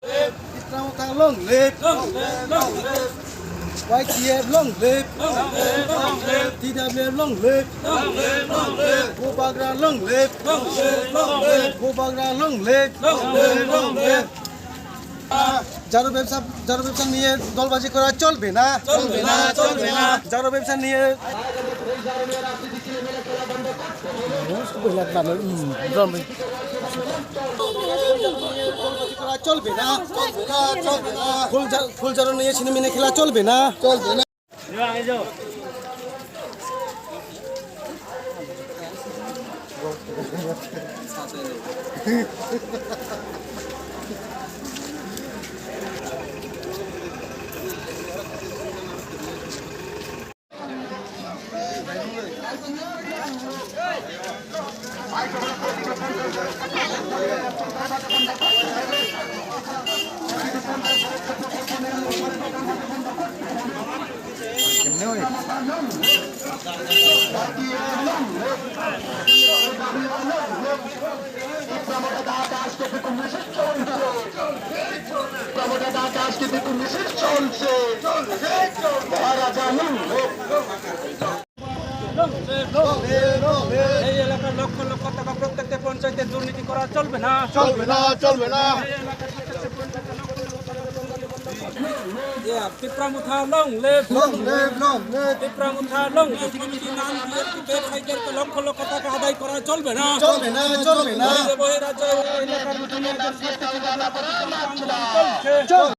Islamotan long live, YTF long live, TWF long live, Bubagra long live, Bubagra long live, যারো ব্যবসা নিয়ে দলবাজি করা চলবে না, যারো ব্যবসা নিয়ে চলবে না, ফুল জারো নিয়ে ছিনিমিনি খেলা চলবে না। এই এলাকার লক্ষ লক্ষ টাকা প্রত্যেকটা পঞ্চায়েতে দুর্নীতি করা চলবে না। পিপরামুথা long live, পিপরামুথা long lakh lakh টাকা আদায় করা চলবে না। বহিরাজ্য এলাকার